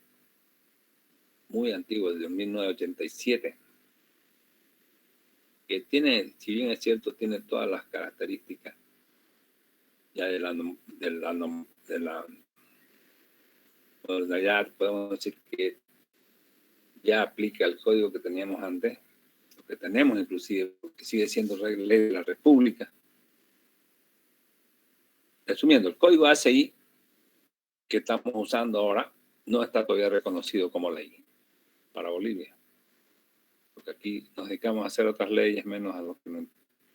muy antiguo, desde 1987, que tiene, si bien es cierto, tiene todas las características ya ya podemos decir que ya aplica el código que teníamos antes, lo que tenemos inclusive, porque sigue siendo ley de la República. Resumiendo, el código ACI que estamos usando ahora no está todavía reconocido como ley para Bolivia, porque aquí nos dedicamos a hacer otras leyes menos a lo que nos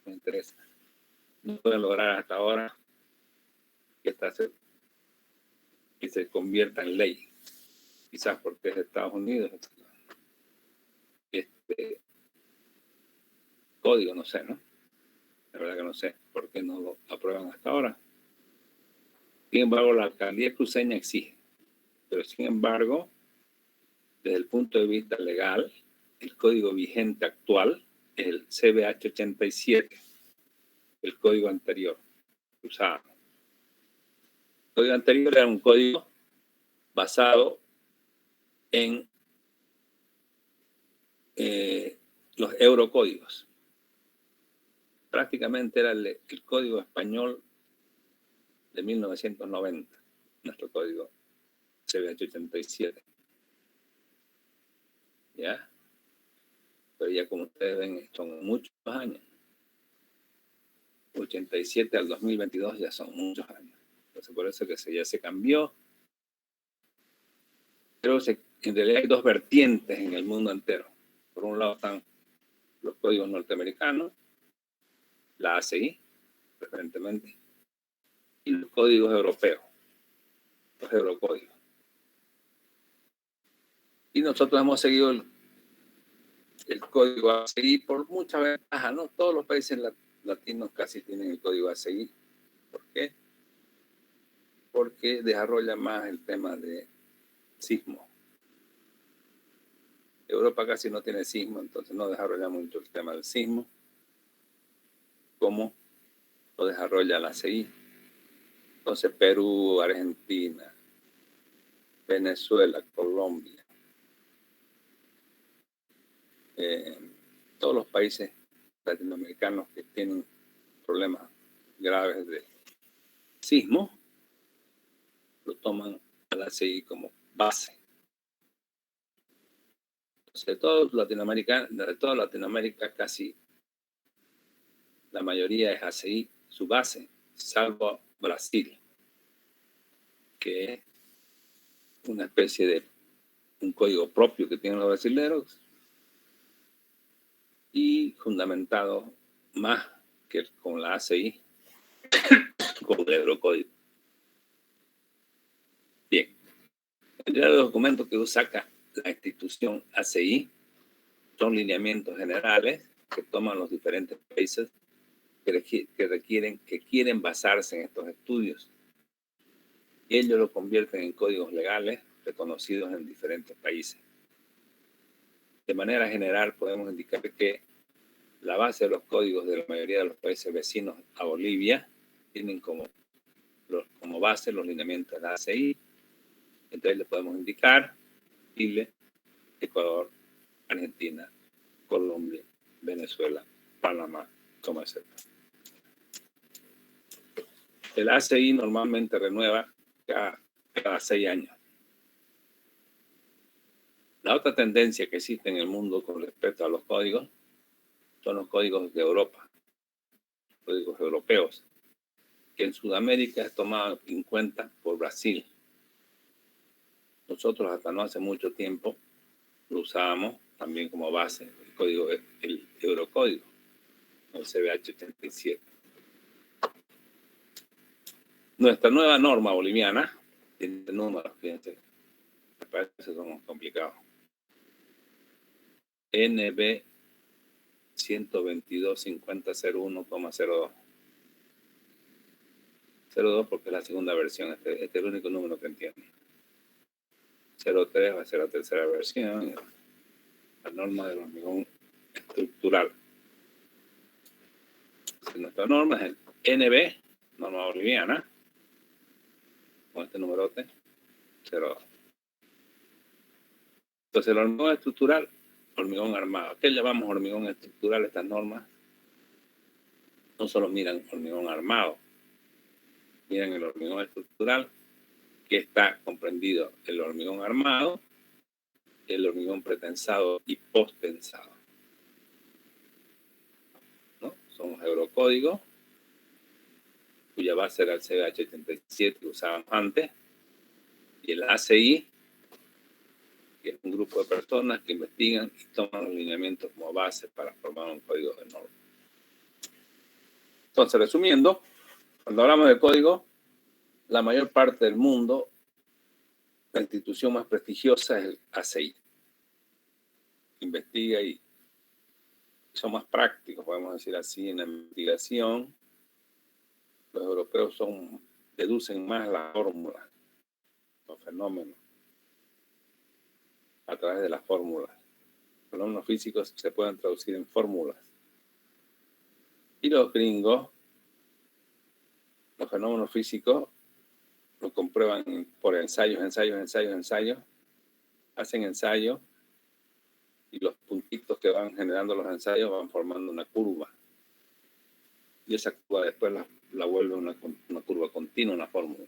interesa. No pueden lograr hasta ahora que se convierta en ley, quizás porque es de Estados Unidos. Este código, no sé, ¿no? La verdad que no sé por qué no lo aprueban hasta ahora. Sin embargo, la alcaldía cruceña exige, pero sin embargo, desde el punto de vista legal, el código vigente actual es el CBH 87, el código anterior que usábamos. El código anterior era un código basado en los eurocódigos. Prácticamente era el código español de 1990, nuestro código CBH87. ¿Ya? Pero ya como ustedes ven, son muchos años. 87 al 2022 ya son muchos años. Entonces por eso que ya se cambió. Creo que en realidad hay dos vertientes en el mundo entero. Por un lado están los códigos norteamericanos, la ACI, preferentemente, y los códigos europeos, los eurocódigos. Y nosotros hemos seguido el código ACI por mucha ventaja, ¿no? Todos los países latinos casi tienen el código ACI. ¿Por qué? Porque desarrolla más el tema de sismo. Europa casi no tiene sismo, entonces no desarrolla mucho el tema del sismo, como lo desarrolla la ACI. Entonces Perú, Argentina, Venezuela, Colombia, todos los países latinoamericanos que tienen problemas graves de sismo, lo toman a la ACI como base. Entonces, de toda Latinoamérica, casi la mayoría es ACI, su base, salvo Brasil, que es una especie de un código propio que tienen los brasileños y fundamentado más que con la ACI, con el eurocódigo. Bien, el documento que saca la institución ACI son lineamientos generales que toman los diferentes países que quieren basarse en estos estudios. Y ellos lo convierten en códigos legales reconocidos en diferentes países. De manera general, podemos indicar que la base de los códigos de la mayoría de los países vecinos a Bolivia tienen como base los lineamientos de la ACI. Entonces les podemos indicar Chile, Ecuador, Argentina, Colombia, Venezuela, Panamá, como etc. El ACI normalmente renueva cada 6 años. La otra tendencia que existe en el mundo con respecto a los códigos son los códigos de Europa, códigos europeos, que en Sudamérica es tomado en cuenta por Brasil. Nosotros hasta no hace mucho tiempo lo usábamos también como base, el eurocódigo, el CBH87. Nuestra nueva norma boliviana tiene números, fíjense, me parece que son complicados. NB 122.50.01,02. 02 porque es la segunda versión, este es el único número que entiendo. 03 va a ser la tercera versión, la norma del hormigón estructural. Nuestra norma es el NB, norma boliviana, con este numerote, 02. Entonces el hormigón estructural, hormigón armado. ¿Qué llamamos hormigón estructural? Estas normas no solo miran hormigón armado, miran el hormigón estructural, que está comprendido el hormigón armado, el hormigón pretensado y posttensado, ¿no? Son los eurocódigos, cuya base era el CBH87 que usábamos antes, y el ACI, que es un grupo de personas que investigan y toman los lineamientos como base para formar un código de norma. Entonces, resumiendo, cuando hablamos de código, la mayor parte del mundo, la institución más prestigiosa es el ACI. Investiga y son más prácticos, podemos decir así, en la investigación. Los europeos deducen más la fórmula, los fenómenos, a través de las fórmulas. Los fenómenos físicos se pueden traducir en fórmulas. Y los gringos, los fenómenos físicos, lo comprueban por ensayos, hacen ensayos y los puntitos que van generando los ensayos van formando una curva. Y esa curva después la vuelve una curva continua, una fórmula.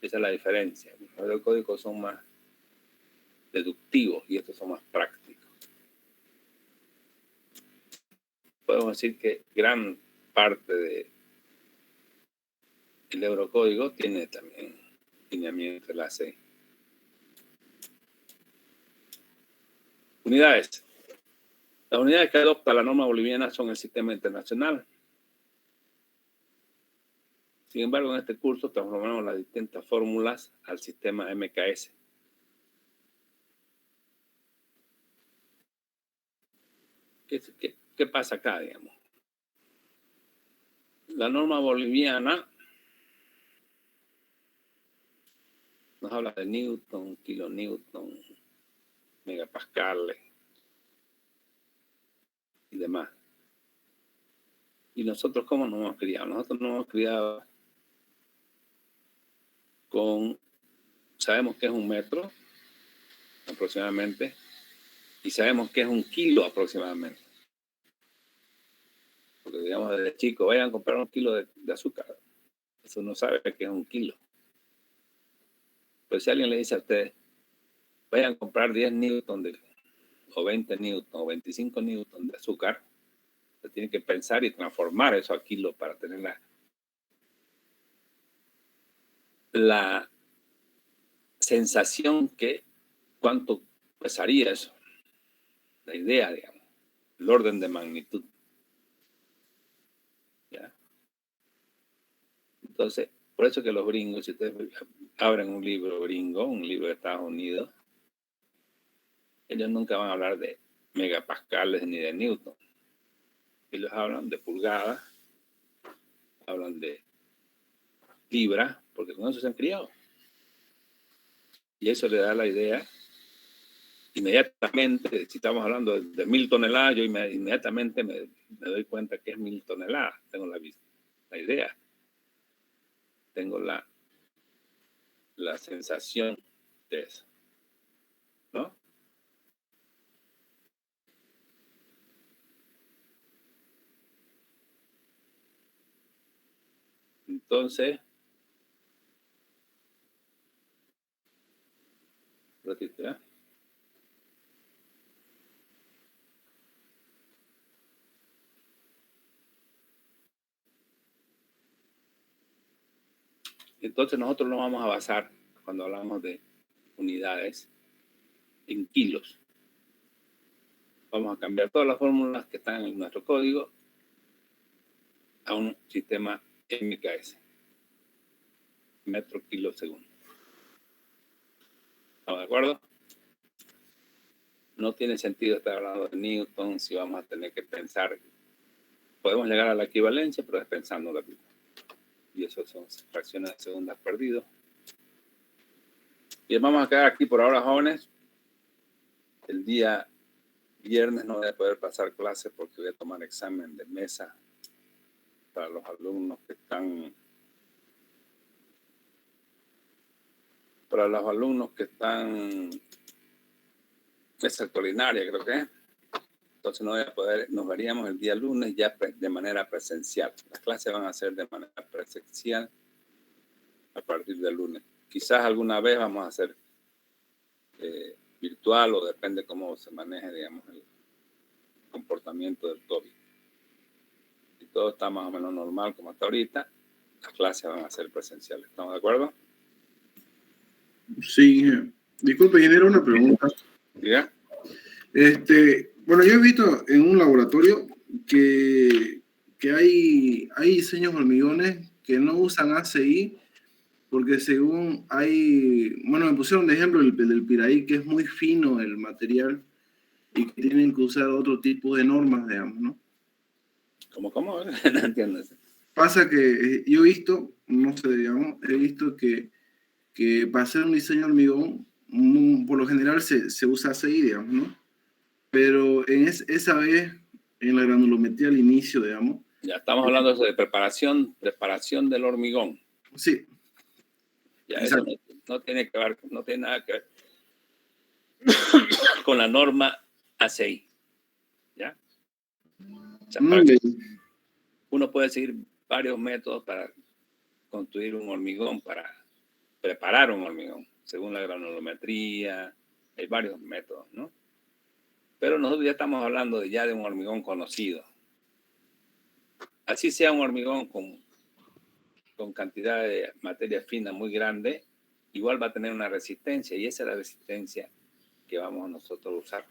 Esa es la diferencia. Los modelos códigos son más deductivos y estos son más prácticos. Podemos decir que gran parte del eurocódigo tiene también lineamiento de la C. Unidades. Las unidades que adopta la norma boliviana son el sistema internacional. Sin embargo, en este curso transformamos las distintas fórmulas al sistema MKS. ¿Qué pasa acá, digamos? La norma boliviana nos habla de Newton, kilonewton, megapascales y demás. ¿Y nosotros cómo nos hemos criado? Nosotros nos hemos criado con, sabemos que es un metro aproximadamente y sabemos que es un kilo aproximadamente. Porque digamos desde chico, vayan a comprar un kilo de azúcar. Eso no sabe que es un kilo. Pero si alguien le dice a ustedes, vayan a comprar 10 newton o 20 newton o 25 newton de azúcar, se tiene que pensar y transformar eso a kilo para tener la sensación que cuánto pesaría eso. La idea, digamos, el orden de magnitud. ¿Ya? Entonces, por eso que los gringos, si ustedes abren un libro gringo, un libro de Estados Unidos, ellos nunca van a hablar de megapascales ni de newton. Ellos hablan de pulgadas, hablan de libras, porque con eso se han criado. Y eso le da la idea, inmediatamente, si estamos hablando de 1000 toneladas, yo inmediatamente me doy cuenta que es 1000 toneladas. Tengo la idea. Tengo la sensación de eso. ¿No? Entonces, ratito, entonces nosotros nos vamos a basar, cuando hablamos de unidades, en kilos. Vamos a cambiar todas las fórmulas que están en nuestro código a un sistema MKS. Metro, kilo, segundo. ¿Estamos de acuerdo? No tiene sentido estar hablando de Newton si vamos a tener que pensar. Podemos llegar a la equivalencia, pero es pensando la vida. Y eso son fracciones de segundas perdidos. Bien, vamos a quedar aquí por ahora, jóvenes. El día viernes no voy a poder pasar clases porque voy a tomar examen de mesa para los alumnos que están mesa culinaria, creo que es. Entonces no voy a poder, nos veríamos el día lunes ya de manera presencial. Las clases van a ser de manera presencial a partir del lunes. Quizás alguna vez vamos a hacer virtual o depende cómo se maneje, digamos, el comportamiento del COVID. Si todo está más o menos normal como hasta ahorita, las clases van a ser presenciales. ¿Estamos de acuerdo? Sí. Disculpe, genera una pregunta. ¿Ya? Bueno, yo he visto en un laboratorio que hay diseños de hormigones que no usan ACI porque según bueno, me pusieron de ejemplo el del Piraí, que es muy fino el material y que tienen que usar otro tipo de normas, digamos, ¿no? ¿Cómo? No entiendo eso. Pasa que yo he visto, no sé, digamos, he visto que para hacer un diseño de hormigón, por lo general se usa ACI, digamos, ¿no? Pero esa vez, en la granulometría al inicio, digamos. Ya estamos hablando de preparación del hormigón. Sí. Ya eso no tiene que ver, no tiene nada que ver con la norma ACI. ¿Ya? O sea, uno puede seguir varios métodos para construir un hormigón, para preparar un hormigón, según la granulometría, hay varios métodos, ¿no? Pero nosotros ya estamos hablando de un hormigón conocido. Así sea un hormigón con cantidad de materia fina muy grande, igual va a tener una resistencia, y esa es la resistencia que vamos nosotros a usar.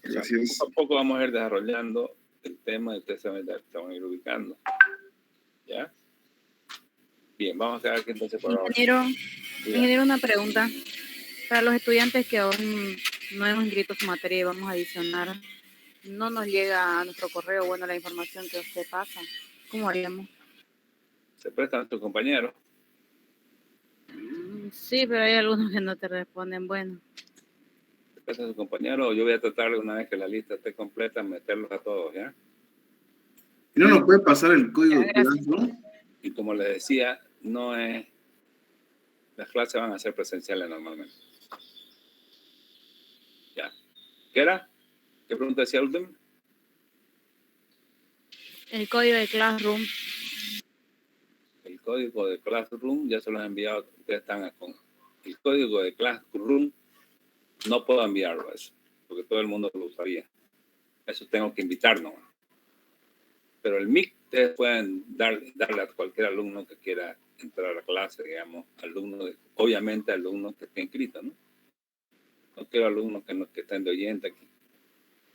Gracias. Poco a poco vamos a ir desarrollando el tema y ustedes se van a ir ubicando. ¿Ya? Bien, vamos a quedar aquí entonces por ahora. Ingeniero, una pregunta. Para los estudiantes que aún no hemos inscrito su materia y vamos a adicionar, no nos llega a nuestro correo, bueno, la información que usted pasa. ¿Cómo haríamos? ¿Se prestan a tus compañeros? Sí, pero hay algunos que no te responden. Bueno. ¿Se prestan a sus compañeros? Yo voy a tratar de, una vez que la lista esté completa, meterlos a todos, ¿ya? ¿Y no nos puede pasar el código de Classroom? Y como les decía, no es... Las clases van a ser presenciales normalmente. ¿Ya? ¿Qué era? ¿Qué pregunta decía último? El código de Classroom. El código de Classroom ya se los he enviado. Ustedes están con el código de Classroom. No puedo enviarlo eso, porque todo el mundo lo usaría. Eso tengo que invitarnos. Pero el MIC ustedes pueden darle a cualquier alumno que quiera entrar a la clase, digamos, obviamente alumnos que estén inscritos, ¿no? No quiero alumnos que estén de oyente aquí.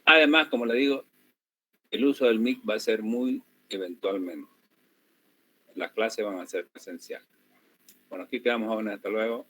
Además, como le digo, el uso del MIC va a ser muy eventualmente. Las clases van a ser presenciales. Bueno, aquí quedamos, jóvenes. Hasta luego.